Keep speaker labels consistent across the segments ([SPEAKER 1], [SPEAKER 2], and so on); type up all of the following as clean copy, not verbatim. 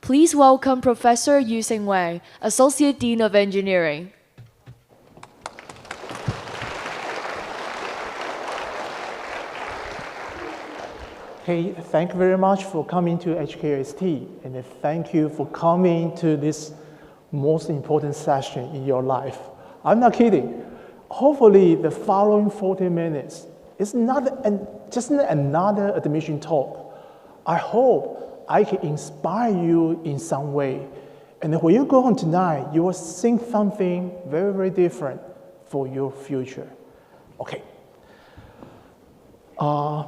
[SPEAKER 1] Please welcome Professor Yu-Hsing Wang, Associate Dean of Engineering.
[SPEAKER 2] Okay, thank you very much for coming to HKUST, and thank you for coming to this most important session in your life. I'm not kidding. Hopefully, the following 40 minutes is not just another admission talk. I hope I can inspire you in some way. And when you go home tonight, you will think something very, very different for your future. Okay. I'm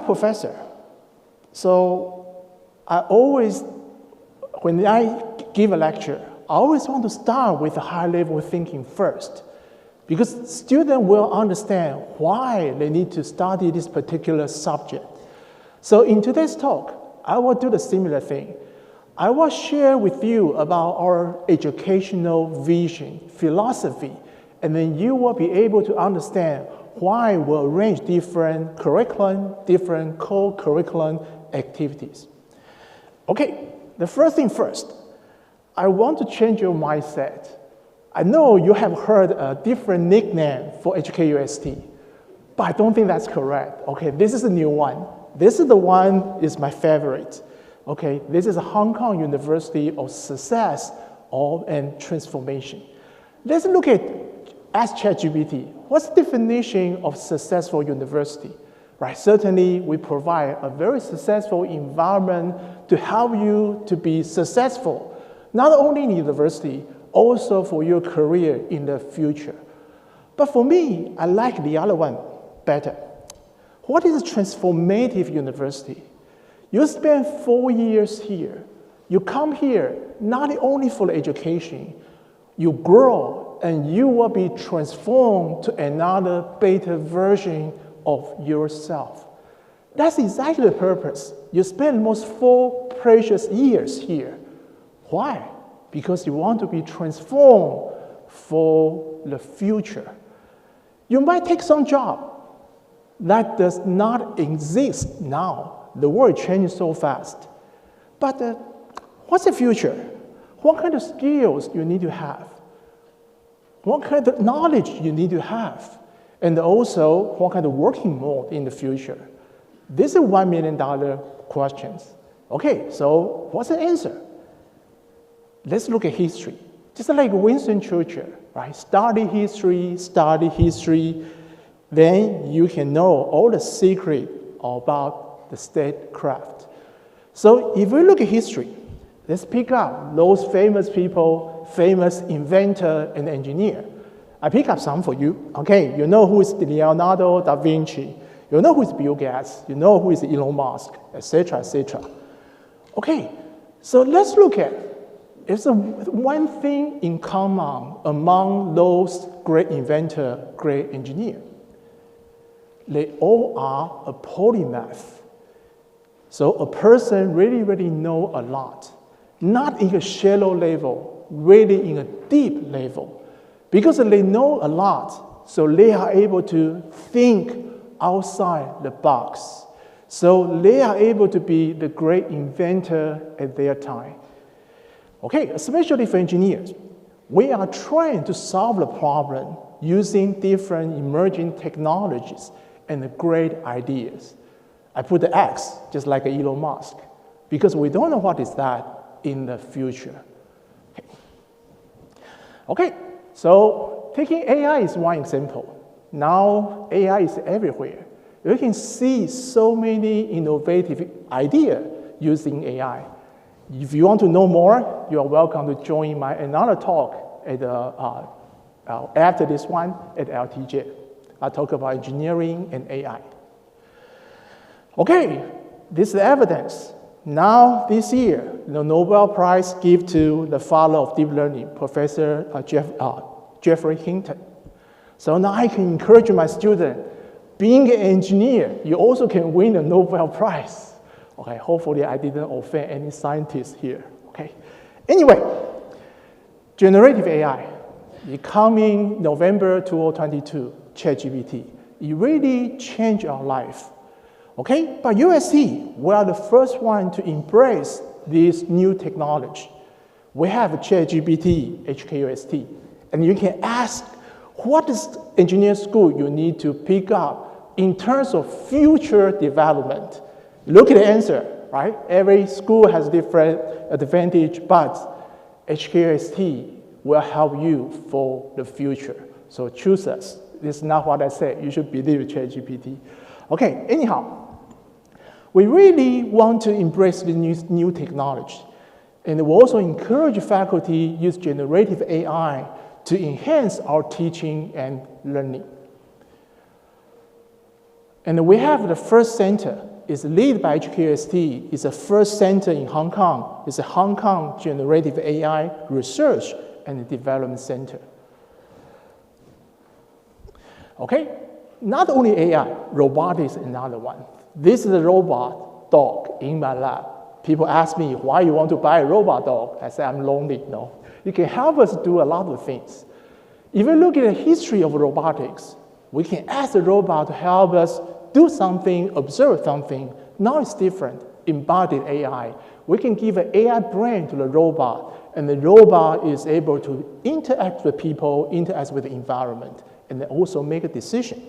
[SPEAKER 2] a professor. So when I give a lecture, I always want to start with high-level thinking first, because students will understand why they need to study this particular subject. So in today's talk, I will do the similar thing. I will share with you about our educational vision, philosophy, and then you will be able to understand why we arrange different curriculum, different co-curriculum activities. Okay, the first thing first, I want to change your mindset. I know you have heard a different nickname for HKUST, but I don't think that's correct. Okay, this is a new one. This is the one is my favorite. Okay, this is Hong Kong University of Success and Transformation. Let's look at Ask ChatGPT. What's the definition of successful university? Right, certainly we provide a very successful environment to help you to be successful, not only in university, also for your career in the future. But for me, I like the other one better. What is a transformative university? You spend 4 years here. You come here not only for the education, you grow and you will be transformed to another better version of yourself. That's exactly the purpose. You spend most 4 precious years here. Why? Because you want to be transformed for the future. You might take some job that does not exist now. The world changes so fast. But what's the future? What kind of skills you need to have? What kind of knowledge you need to have? And also, what kind of working mode in the future? This is $1 million questions. Okay, so what's the answer? Let's look at history. Just like Winston Churchill, right? Study history, then you can know all the secret about the statecraft. So if we look at history, let's pick up those famous people, famous inventor and engineer. I pick up some for you. Okay, you know who is Leonardo da Vinci. You know who is Bill Gates. You know who is Elon Musk, etc., etc. Okay, so let's look at, is there one thing in common among those great inventor, great engineer? They all are a polymath. So a person really know a lot. Not in a shallow level, really in a deep level. Because they know a lot, so they are able to think outside the box. So they are able to be the great inventor at their time. Okay, especially for engineers, we are trying to solve the problem using different emerging technologies and great ideas. I put the X, just like Elon Musk, because we don't know what is that in the future. Okay, so taking AI is one example. Now AI is everywhere. You can see so many innovative ideas using AI. If you want to know more, you are welcome to join my another talk at after this one at LTJ. I'll talk about engineering and AI. Okay, this is the evidence. Now, this year, the Nobel Prize given to the father of deep learning, Professor Geoffrey Hinton. So now I can encourage my student, being an engineer, you also can win a Nobel Prize. Okay, hopefully I didn't offend any scientists here. Okay, anyway, generative AI, coming November 2022, ChatGPT, it really changed our life. Okay, but UST, we are the first one to embrace this new technology. We have ChatGPT, HKUST, and you can ask, what is engineering school you need to pick up in terms of future development? Look at the answer, right? Every school has different advantage, but HKUST will help you for the future. So choose us. This is not what I said. You should believe ChatGPT. Okay, anyhow, we really want to embrace the new technology. And we also encourage faculty use generative AI to enhance our teaching and learning. And we have the first center. It's led by HKUST. It's the first center in Hong Kong. It's a Hong Kong Generative AI Research and Development Center. Okay, not only AI, robotics is another one. This is a robot dog in my lab. People ask me, why you want to buy a robot dog? I say, I'm lonely. No, it can help us do a lot of things. If you look at the history of robotics, we can ask the robot to help us do something, observe something. Now it's different, embodied AI. We can give an AI brain to the robot, and the robot is able to interact with people, interact with the environment, and then also make a decision.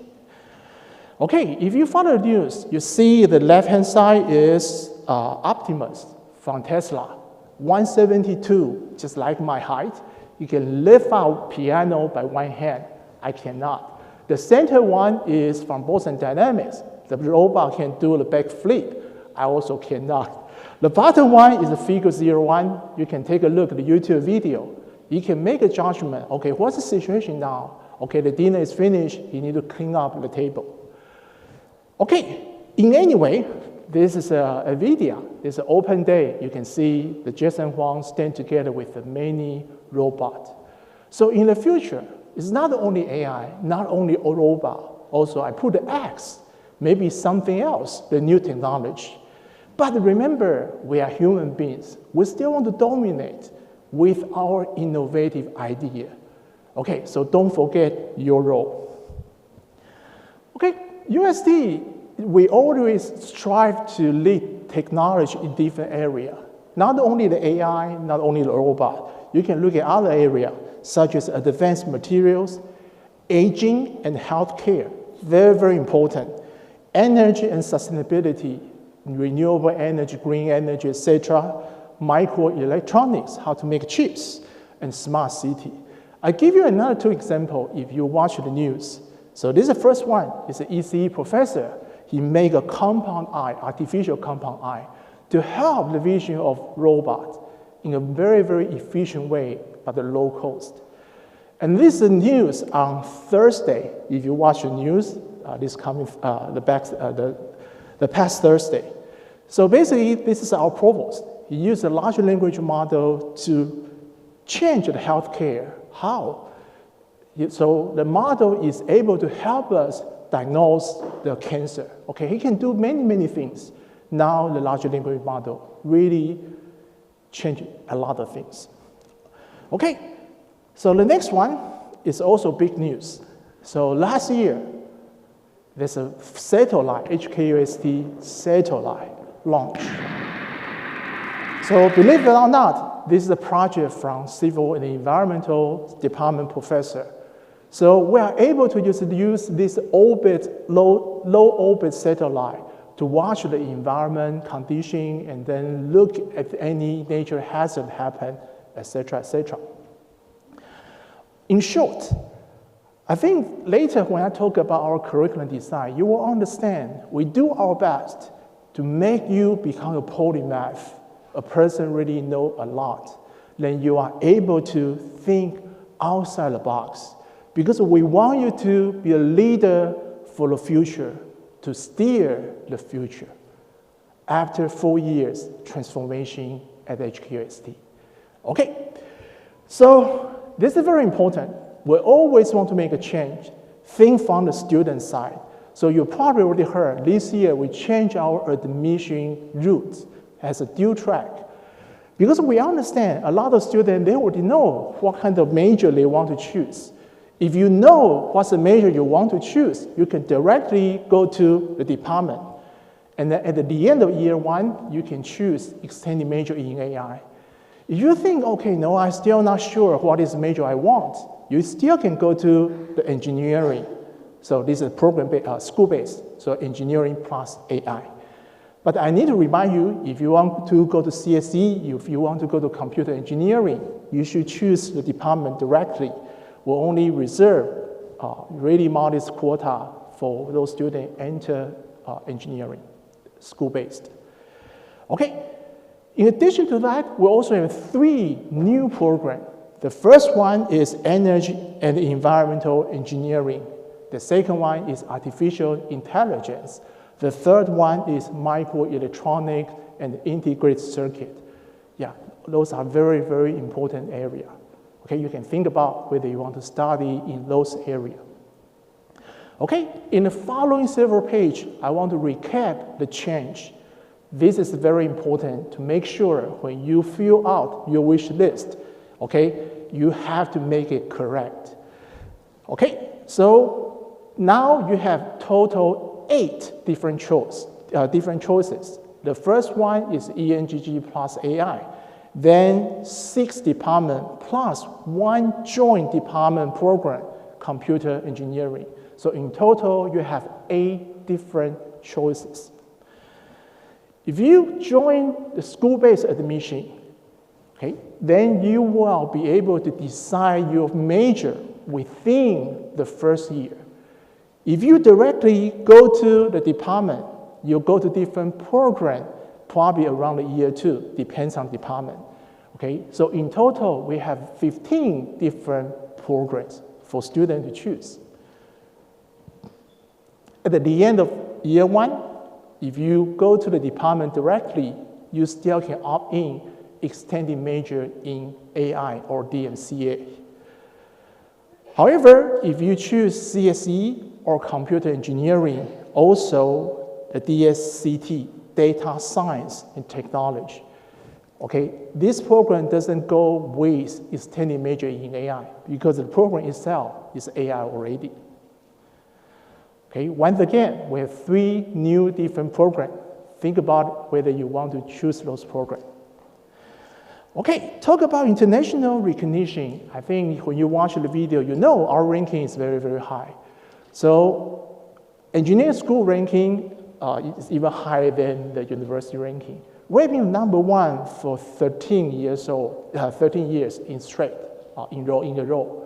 [SPEAKER 2] Okay, if you follow the news, you see the left-hand side is Optimus from Tesla, 172, just like my height. You can lift out piano by one hand. I cannot. The center one is from Boston Dynamics. The robot can do the back flip. I also cannot. The bottom one is the figure 01. You can take a look at the YouTube video. You can make a judgment. Okay, what's the situation now? Okay, the dinner is finished. You need to clean up the table. Okay, in any way, this is a video. It's an open day. You can see the Yu-Hsing WANG stand together with the many robots. So in the future, it's not only AI, not only a robot. Also, I put the X, maybe something else, the new technology. But remember, we are human beings. We still want to dominate with our innovative idea. Okay, so don't forget your role. Okay, UST, we always strive to lead technology in different areas. Not only the AI, not only the robot. You can look at other areas, such as advanced materials, aging, and healthcare. Very, very important. Energy and sustainability, renewable energy, green energy, etc. Microelectronics, how to make chips, and smart city. I give you another two examples if you watch the news. So this is the first one. It's an ECE professor. He made a compound eye, artificial compound eye, to help the vision of robots in a very, very efficient way, but at low cost. And this is news on Thursday. If you watch the news, the past Thursday. So basically, this is our provost. He used a large language model to change the healthcare. How? So the model is able to help us diagnose the cancer. Okay, he can do many, many things. Now the large language model really changed a lot of things. Okay, so the next one is also big news. So last year, there's a satellite, HKUST satellite launch. So believe it or not, this is a project from Civil and Environmental Department professor. So we are able to use this orbit, low orbit satellite to watch the environment condition and then look at any nature hazard happen, etc., etc. In short, I think later when I talk about our curriculum design, you will understand we do our best to make you become a polymath, a person really know a lot. Then you are able to think outside the box. Because we want you to be a leader for the future, to steer the future. After 4 years transformation at HKUST. Okay, so this is very important. We always want to make a change. Think from the student side. So you probably already heard, this year we changed our admission route as a dual track. Because we understand a lot of students, they already know what kind of major they want to choose. If you know what's the major you want to choose, you can directly go to the department. And then at the end of year 1, you can choose extended major in AI. If you think, okay, no, I'm still not sure what is the major I want, you still can go to the engineering. So this is school-based, so engineering plus AI. But I need to remind you, if you want to go to CSE, if you want to go to computer engineering, you should choose the department directly. We'll only reserve really modest quota for those students enter engineering, school-based. Okay, in addition to that, we also have 3 new programs. The first one is energy and environmental engineering. The second one is artificial intelligence. The third one is microelectronic and integrated circuit. Yeah, those are very, very important areas. Okay, you can think about whether you want to study in those areas. Okay, in the following several pages, I want to recap the change. This is very important to make sure when you fill out your wish list, okay, you have to make it correct. Okay, so now you have total 8 different choices. The first one is ENGG plus AI. Then 6 department plus 1 joint department program, computer engineering. So in total, you have 8 different choices. If you join the school-based admission, okay, then you will be able to decide your major within the first year. If you directly go to the department, you'll go to different program, probably around the year 2, depends on department. Okay, so in total, we have 15 different programs for students to choose. At the end of year 1, if you go to the department directly, you still can opt in extended major in AI or DMCA. However, if you choose CSE or computer engineering, also the DSCT, data science and technology, okay, this program doesn't go with extended major in AI because the program itself is AI already. Okay, once again, we have 3 new different programs. Think about whether you want to choose those programs. Okay, talk about international recognition. I think when you watch the video, you know our ranking is very, very high. So engineering school ranking is even higher than the university ranking. We've been number 1 for 13 years in straight, in a row.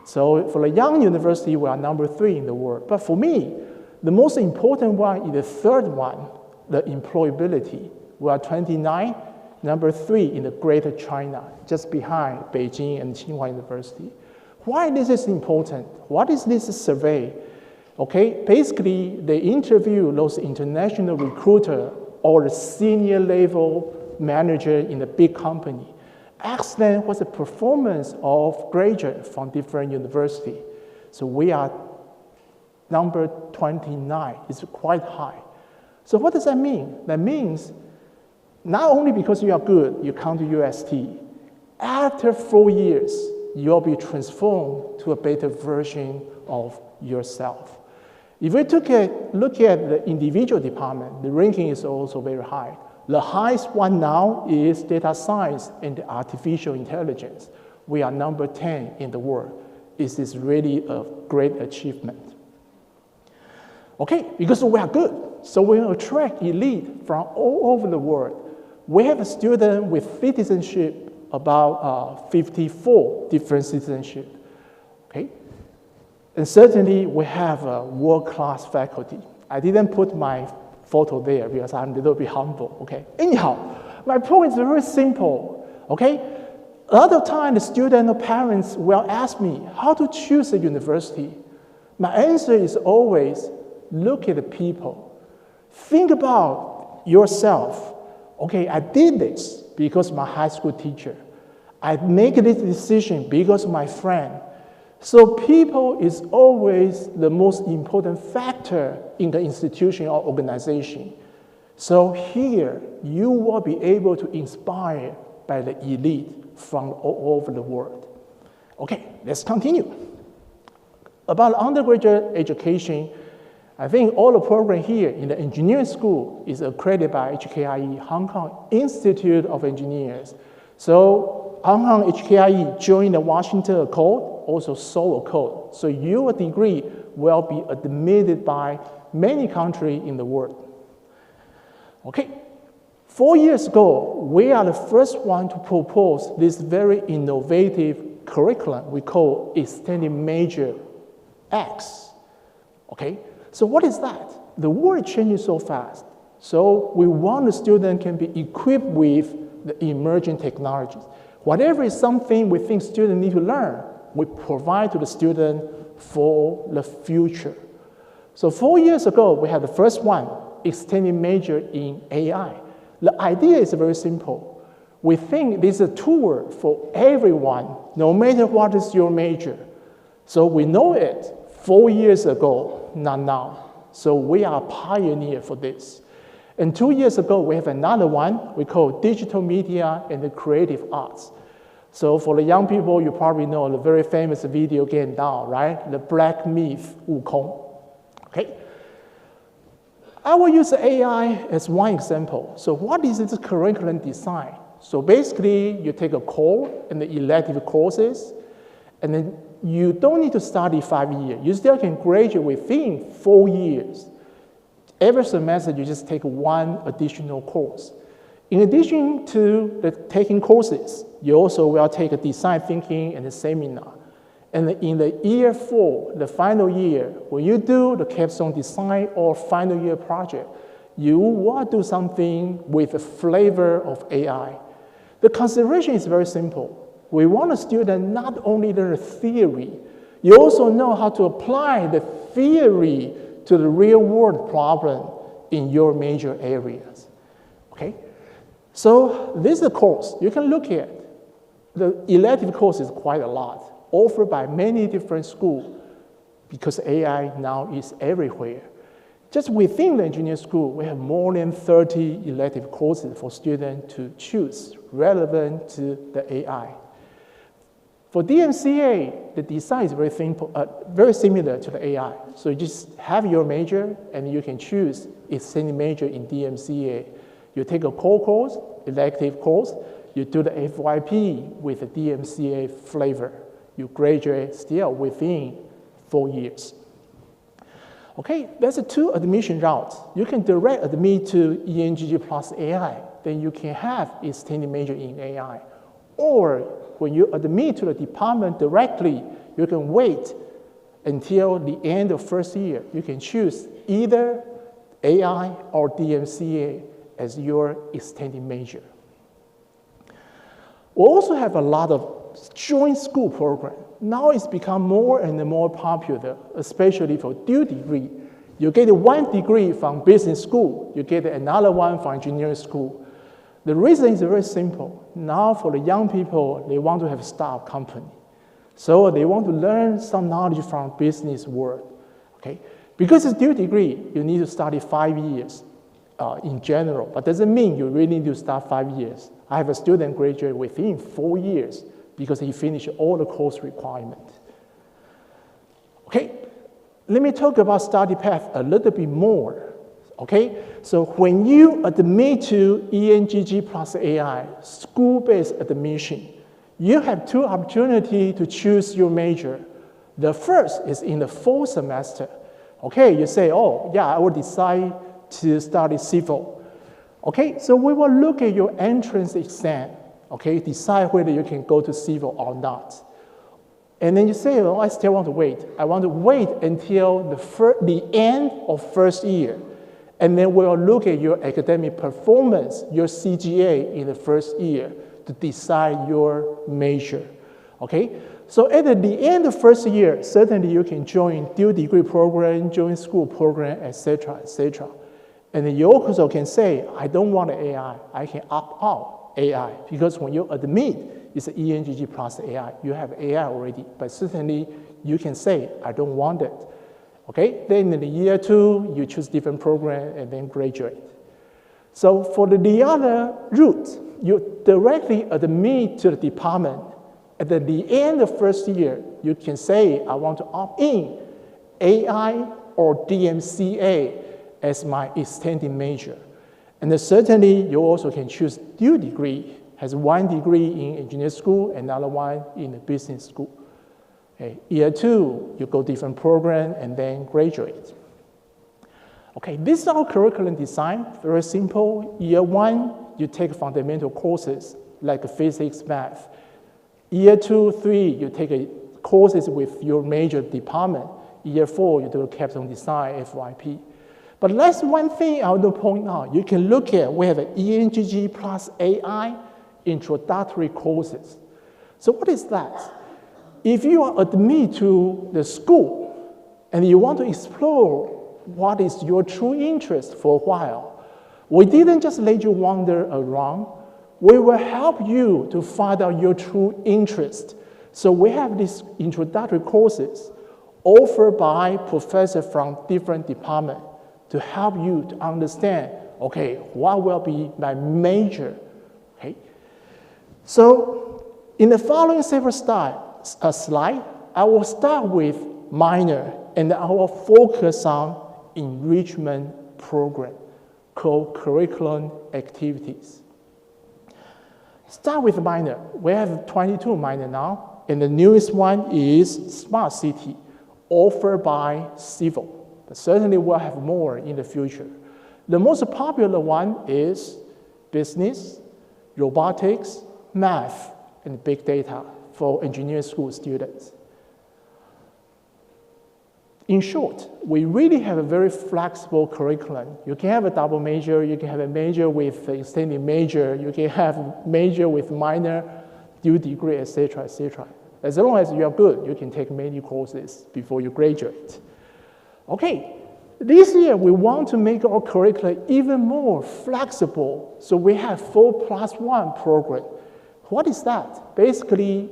[SPEAKER 2] So for a young university, we are number 3 in the world. But for me, the most important one is the third one, the employability. We are 29, number 3 in the Greater China, just behind Beijing and Tsinghua University. Why this is important? What is this survey? Okay, basically, they interview those international recruiter or the senior level manager in a big company. Ask them what's the performance of graduates from different universities. So we are number 29. It's quite high. So what does that mean? That means not only because you are good, you come to UST. After 4 years, you'll be transformed to a better version of yourself. If we look at the individual department, the ranking is also very high. The highest one now is data science and artificial intelligence. We are number 10 in the world. This is really a great achievement. Okay, because we are good, so we attract elite from all over the world. We have a student with citizenship, about 54 different citizenship. Okay, and certainly we have a world-class faculty. I didn't put my photo there because I'm a little bit humble, okay? Anyhow, my point is very simple, okay? A lot of time the student or parents will ask me how to choose a university. My answer is always look at the people. Think about yourself. Okay, I did this because my high school teacher. I make this decision because of my friend. So people is always the most important factor in the institution or organization. So here, you will be able to inspire by the elite from all over the world. Okay, let's continue. About undergraduate education, I think all the program here in the engineering school is accredited by HKIE, Hong Kong Institute of Engineers. So Hong Kong HKIE joined the Washington Accord, also Seoul Accord. So your degree will be admitted by many countries in the world. Okay, 4 years ago, we are the first one to propose this very innovative curriculum we call Extended Major X. Okay, so what is that? The world is changing so fast. So we want the student can be equipped with the emerging technologies. Whatever is something we think students need to learn, we provide to the student for the future. So 4 years ago, we had the first one, extended major in AI. The idea is very simple. We think this is a tool for everyone, no matter what is your major. So we know it 4 years ago, not now. So we are a pioneer for this. And 2 years ago, we have another one we call digital media and the creative arts. So for the young people, you probably know the very famous video game now, right? The Black Myth, Wukong. Okay. I will use AI as one example. So what is this curriculum design? So basically, you take a core and the elective courses, and then you don't need to study 5 years. You still can graduate within 4 years. Every semester, you just take one additional course. In addition to the taking courses, you also will take a design thinking and a seminar. And in the year 4, the final year, when you do the capstone design or final year project, you will do something with a flavor of AI. The consideration is very simple. We want a student not only learn the theory, you also know how to apply the theory to the real world problem in your major areas. Okay? So this is a course you can look at. The elective course is quite a lot, offered by many different schools because AI now is everywhere. Just within the engineering school, we have more than 30 elective courses for students to choose relevant to the AI. For DMCA, the design is very simple, very similar to the AI. So you just have your major, and you can choose extended major in DMCA. You take a core course, elective course, you do the FYP with the DMCA flavor. You graduate still within 4 years. Okay, that's the 2 admission routes. You can direct admit to ENGG plus AI, then you can have extended major in AI. Or when you admit to the department directly, you can wait until the end of first year. You can choose either AI or DMCA as your extended major. We also have a lot of joint school program. Now it's become more and more popular, especially for dual degree. You get 1 degree from business school, you get another one from engineering school. The reason is very simple. Now for the young people, they want to have a startup company. So they want to learn some knowledge from business world. Okay? Because it's dual degree, you need to study 5 years in general, but doesn't mean you really need to start 5 years. I have a student graduate within 4 years because he finished all the course requirements. Okay, let me talk about study path a little bit more. Okay, so when you admit to ENGG plus AI, school-based admission, you have 2 opportunities to choose your major. The first is in the fall semester. Okay, you say, oh, yeah, I will decide to study civil. Okay, so we will look at your entrance exam. Okay, decide whether you can go to civil or not. And then you say, oh, I still want to wait. I want to wait until the end of first year. And then we'll look at your academic performance, your CGA in the first year to decide your major. Okay? So at the end of first year, certainly you can join dual degree program, join school program, etc., etc. And then you also can say, I don't want AI. I can opt out AI because when you admit it's an ENGG plus AI, you have AI already. But certainly you can say, I don't want it. Okay, then in the year 2, you choose different program and then graduate. So for the other route, you directly admit to the department. At the end of first year, you can say, I want to opt in AI or DMCA as my extended major. And then certainly, you also can choose dual degree, has one degree in engineering school, another one in the business school. Okay. Year 2, you go different program and then graduate. Okay, this is our curriculum design, very simple. Year 1, you take fundamental courses like physics, math. Year 2, 3, you take courses with your major department. Year 4, you do capital design, FYP. But that's one thing I want to point out. You can look at, we have an ENGG plus AI introductory courses. So what is that? If you are admitted to the school and you want to explore what is your true interest for a while, we didn't just let you wander around. We will help you to find out your true interest. So we have these introductory courses offered by professors from different departments to help you to understand, okay, what will be my major, okay? So in the following several slide, I will start with minor, and I will focus on enrichment program called curriculum activities. Start with minor. We have 22 minor now, and the newest one is Smart City, offered by Civil. But certainly we'll have more in the future. The most popular one is business, robotics, math, and big data for engineering school students. In short, we really have a very flexible curriculum. You can have a double major, you can have a major with extended major, you can have major with minor, dual degree, etc., etc. As long as you are good, you can take many courses before you graduate. Okay, this year we want to make our curriculum even more flexible, so we have 4+1 program. What is that? Basically,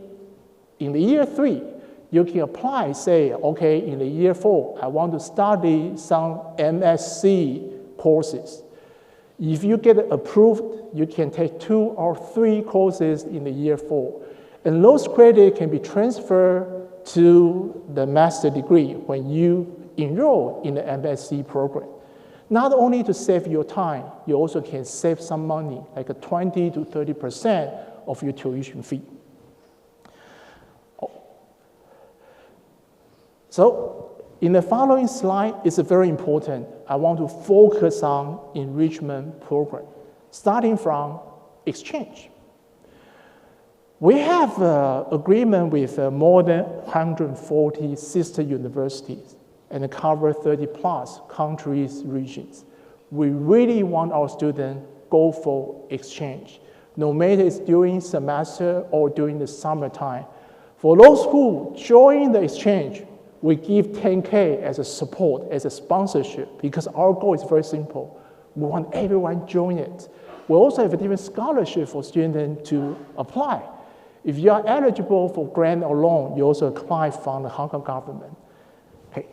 [SPEAKER 2] in the year 3, you can apply, say, okay, in the year 4, I want to study some MSc courses. If you get approved, you can take 2 or 3 courses in the year 4. And those credits can be transferred to the master degree when you enroll in the MSc program. Not only to save your time, you also can save some money, like 20 to 30% of your tuition fee. So in the following slide, it's very important. I want to focus on enrichment program, starting from exchange. We have an agreement with more than 140 sister universities and cover 30+ countries, regions. We really want our students to go for exchange, no matter it's during semester or during the summertime. For those who join the exchange, we give 10K as a support, as a sponsorship, because our goal is very simple. We want everyone to join it. We also have a different scholarship for students to apply. If you are eligible for grant or loan, you also apply from the Hong Kong government. Okay.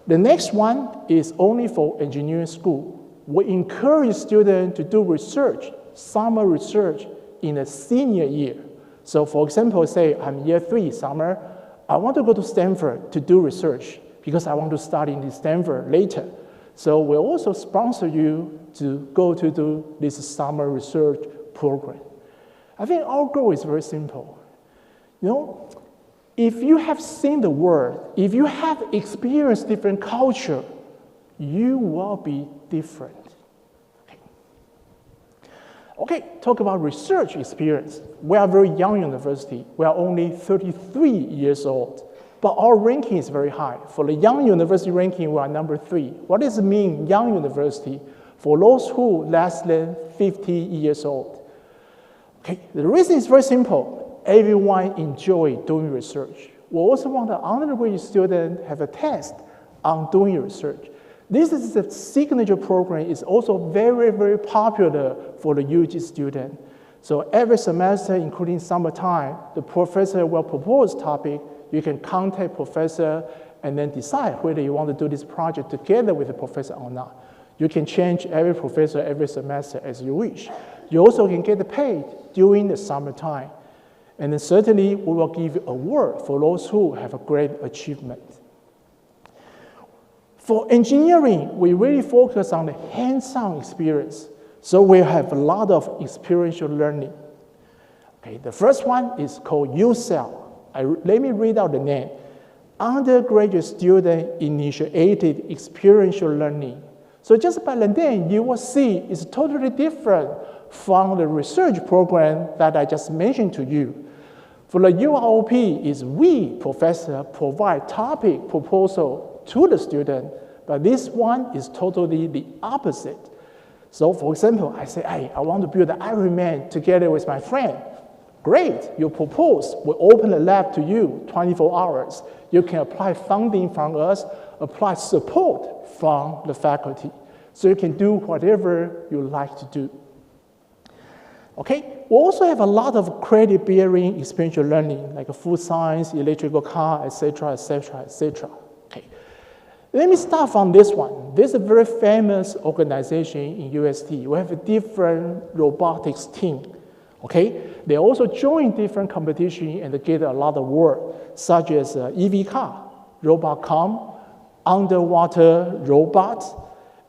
[SPEAKER 2] The next one is only for engineering school. We encourage students to do research, summer research in the senior year. So for example, say I'm year 3 summer, I want to go to Stanford to do research because I want to study in Stanford later. So we'll also sponsor you to go to do this summer research program. I think our goal is very simple. You know, if you have seen the world, if you have experienced different culture, you will be different. Okay, talk about research experience. We are a very young university. We are only 33 years old, but our ranking is very high. For the young university ranking, we are number 3. What does it mean, young university? For those who less than 50 years old. Okay, the reason is very simple. Everyone enjoys doing research. We also want the undergraduate student have a test on doing research. This is a signature program. It's also very, very popular for the UG student. So every semester, including summertime, the professor will propose topic. You can contact professor and then decide whether you want to do this project together with the professor or not. You can change every professor every semester as you wish. You also can get paid during the summertime. And then certainly we will give you an award for those who have a great achievement. For engineering, we really focus on the hands-on experience. So we have a lot of experiential learning. Okay, the first one is called Yu-Hsing. Let me read out the name. Undergraduate student initiated experiential learning. So just by the name, you will see it's totally different from the research program that I just mentioned to you. For the UROP is we, professor, provide topic proposal to the student, but this one is totally the opposite. So for example, I say, hey, I want to build an Ironman together with my friend. Great, you propose, we open the lab to you 24 hours. You can apply funding from us, apply support from the faculty. So you can do whatever you like to do. Okay, we also have a lot of credit-bearing experiential learning, like food science, electrical car, etc., etc., etc. Okay, let me start from this one. This is a very famous organization in UST. We have a different robotics team. Okay, they also join different competition and they get a lot of work, such as EV car, Robotcom, underwater robots,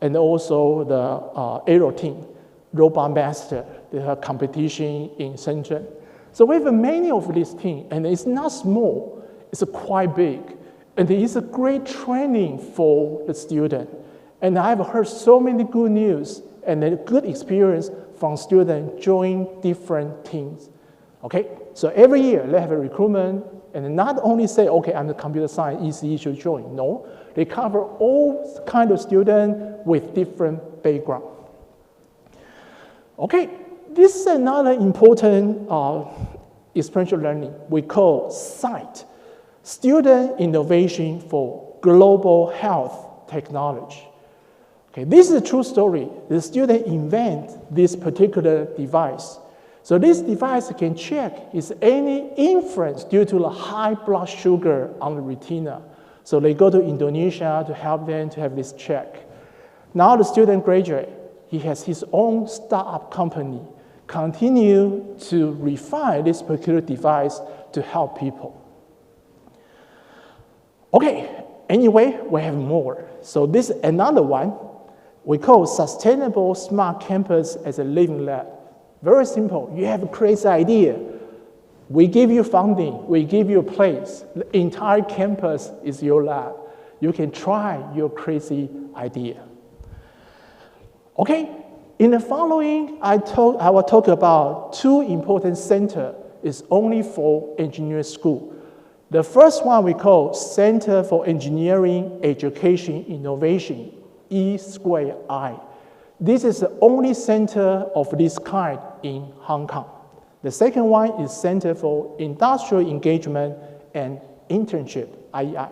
[SPEAKER 2] and also the aero team, Robot Master. They have competition in Shenzhen. So we have many of these teams, and it's not small, it's quite big. And it's a great training for the student. And I've heard so many good news and a good experience from students joining different teams. Okay, so every year they have a recruitment, and not only say, okay, I'm the computer science, ECE should join. No, they cover all kinds of students with different background. Okay, this is another important experiential learning we call SITE, Student Innovation for Global Health Technology. Okay, this is a true story. The student invent this particular device. So this device can check is any influence due to the high blood sugar on the retina. So they go to Indonesia to help them to have this check. Now the student graduate, he has his own startup company, continue to refine this particular device to help people. Okay, anyway, we have more. So this is another one we call Sustainable Smart Campus as a Living Lab. Very simple. You have a crazy idea. We give you funding. We give you a place. The entire campus is your lab. You can try your crazy idea. Okay, in the following, I will talk about two important centers. It's only for engineering school. The first one we call Center for Engineering Education Innovation, E2I. This is the only center of this kind in Hong Kong. The second one is Center for Industrial Engagement and Internship, IEI.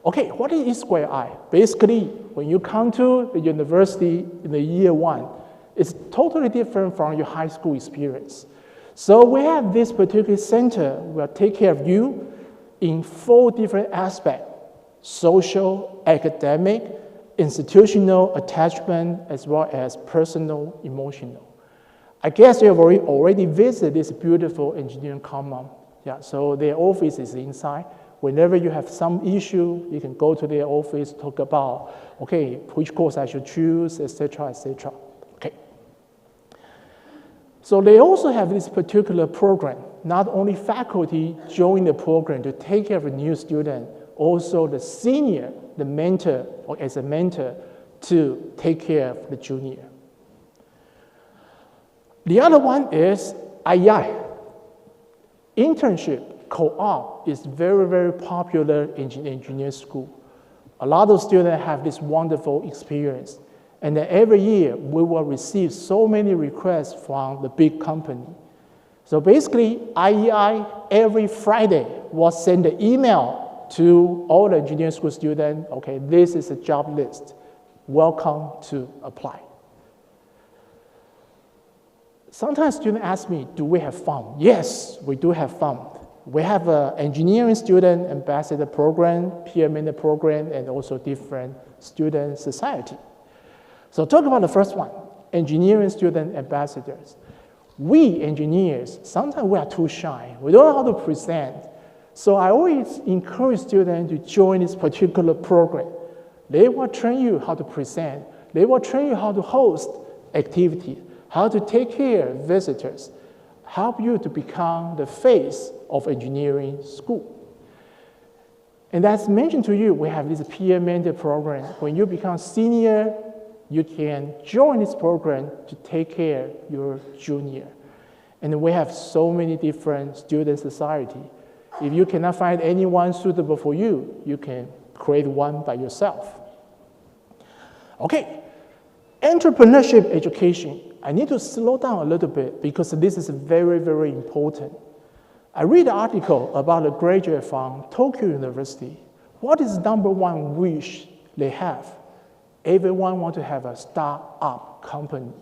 [SPEAKER 2] Okay, what is E2I? Basically, when you come to the university in the year one, it's totally different from your high school experience. So we have this particular center will take care of you in 4 different aspects: social, academic, institutional attachment, as well as personal, emotional. I guess you have already visited this beautiful engineering commune. Yeah, so their office is inside. Whenever you have some issue, you can go to their office, talk about, okay, which course I should choose, etc., etc. Okay. So they also have this particular program. Not only faculty join the program to take care of a new student, also the senior, the mentor, or as a mentor, to take care of the junior. The other one is IEI. Internship co-op is very, very popular in engineering school. A lot of students have this wonderful experience. And then every year, we will receive so many requests from the big company. So basically, IEI every Friday will send an email to all the engineering school students, okay, this is a job list. Welcome to apply. Sometimes students ask me, do we have fun? Yes, we do have fun. We have an engineering student ambassador program, peer mentor program, and also different student society. So talk about the first one, engineering student ambassadors. We engineers, sometimes we are too shy. We don't know how to present. So I always encourage students to join this particular program. They will train you how to present. They will train you how to host activities, how to take care of visitors, help you to become the face of engineering school. And as mentioned to you, we have this peer mentor program. When you become senior, you can join this program to take care of your junior. And we have so many different student society. If you cannot find anyone suitable for you, you can create one by yourself. Okay, entrepreneurship education. I need to slow down a little bit because this is very, very important. I read an article about a graduate from Tokyo University. What is the #1 wish they have? Everyone wants to have a start-up company.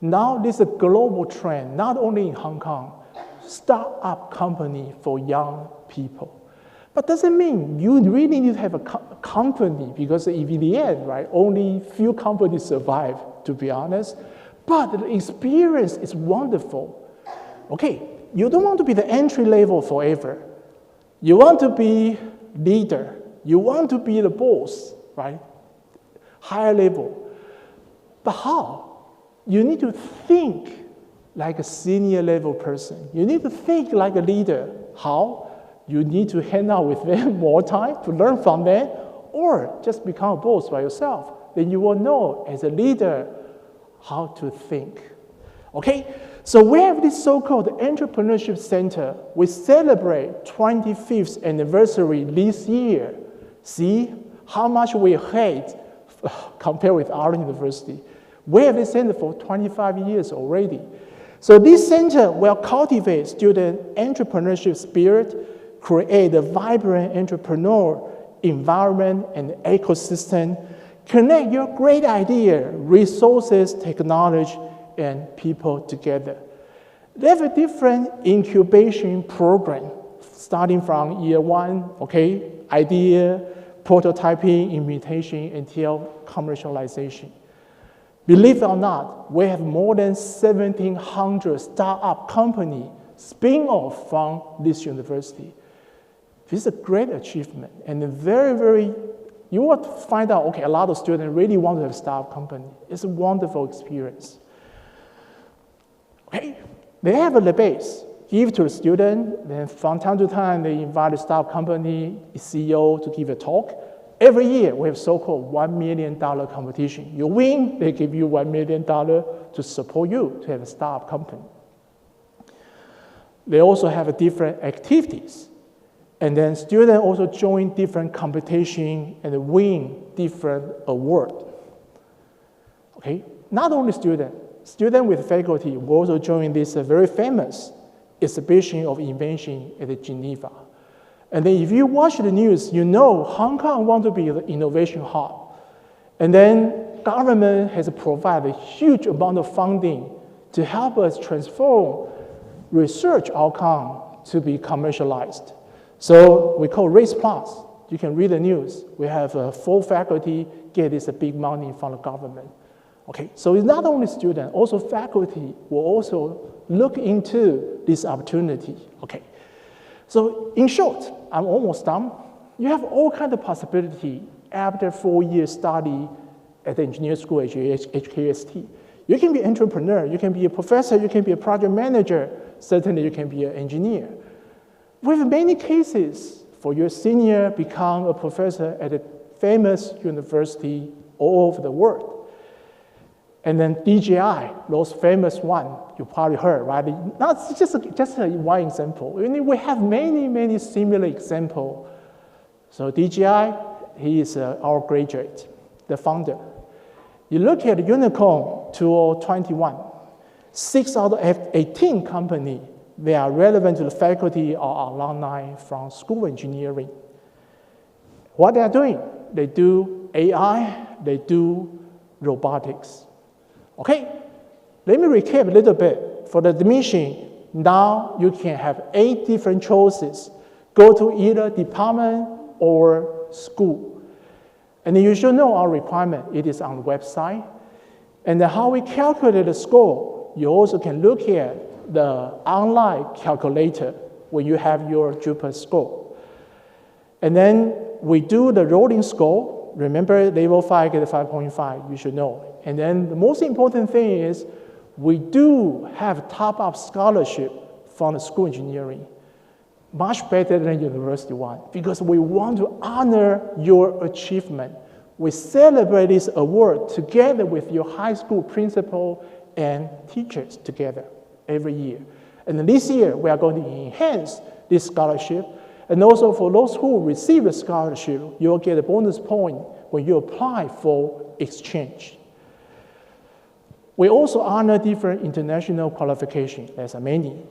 [SPEAKER 2] Now this is a global trend, not only in Hong Kong, start-up company for young people. But doesn't mean you really need to have a company, because in the end, right, only few companies survive, to be honest. But the experience is wonderful. Okay, you don't want to be the entry level forever. You want to be leader. You want to be the boss, right? Higher level. But how? You need to think like a senior level person. You need to think like a leader. How? You need to hang out with them more time to learn from them, or just become a boss by yourself. Then you will know as a leader how to think. Okay? So we have this so-called Entrepreneurship Center. We celebrate 25th anniversary this year. See how much we hate compared with our university. We have this center for 25 years already. So this center will cultivate student entrepreneurship spirit, create a vibrant entrepreneur environment and ecosystem, connect your great idea, resources, technology, and people together. They have a different incubation program, starting from year 1, okay, idea, prototyping, implementation, until commercialization. Believe it or not, we have more than 1,700 startup companies spin off from this university. This is a great achievement, and you will find out, okay, a lot of students really want to have a startup company. It's a wonderful experience. Okay, they have a base, give to the student, then from time to time, they invite a startup company CEO to give a talk. Every year, we have so-called $1 million competition. You win, they give you $1 million to support you to have a startup company. They also have different activities. And then students also join different competition and win different awards. Okay, not only students with faculty will also join this very famous exhibition of invention at Geneva. And then if you watch the news, you know Hong Kong wants to be the innovation hub. And then government has provided a huge amount of funding to help us transform research outcome to be commercialized. So we call Race Plus. You can read the news. We have 4 faculty get this big money from the government. Okay, so it's not only students, also faculty will also look into this opportunity. Okay, so in short, I'm almost done. You have all kinds of possibility after 4 years study at the engineering school at HKUST. You can be an entrepreneur, you can be a professor, you can be a project manager, certainly you can be an engineer. We have many cases for your senior become a professor at a famous university all over the world. And then DJI, those famous one, you probably heard, right? Not just one example. We have many similar examples. So DJI, he is our graduate, the founder. You look at Unicorn 2021, 6 out of 18 companies, they are relevant to the faculty or alumni from school engineering. What they are doing, they do AI, they do robotics. Okay, let me recap a little bit. For the admission, now you can have 8 different choices. Go to either department or school. And you should know our requirement. It is on the website. And how we calculate the score, you also can look at the online calculator when you have your Jupyter score. And then we do the rolling score. Remember, level 5 get 5.5, you should know. And then the most important thing is we do have top-up scholarship from the school engineering, much better than university one, because we want to honor your achievement. We celebrate this award together with your high school principal and teachers together every year. And then this year, we are going to enhance this scholarship. And also for those who receive a scholarship, you'll get a bonus point when you apply for exchange. We also honor different international qualifications. There's many.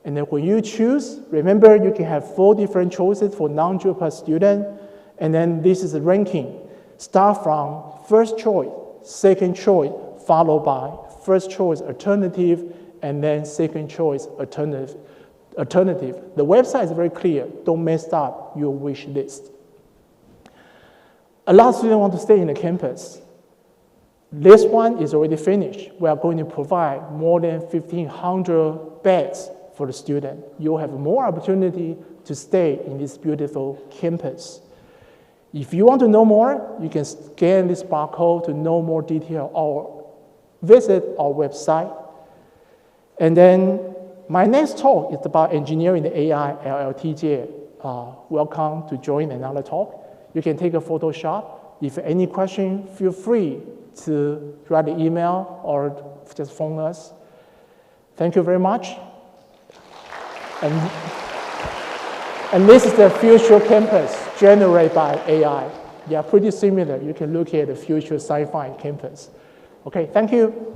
[SPEAKER 2] And then when you choose, remember you can have 4 different choices for non-JUPAS student. And then this is the ranking. Start from first choice, second choice, followed by first choice alternative, and then second choice alternative. The website is very clear. Don't mess up your wish list. A lot of students want to stay in the campus. This one is already finished. We are going to provide more than 1,500 beds for the student. You'll have more opportunity to stay in this beautiful campus. If you want to know more, you can scan this barcode to know more detail or visit our website. And then my next talk is about engineering the AI, LLTJ. Welcome to join another talk. You can take a Photoshop. If any question, feel free to write an email or just phone us. Thank you very much. And this is the future campus generated by AI. Yeah, pretty similar. You can look at the future sci-fi campus. Okay, thank you.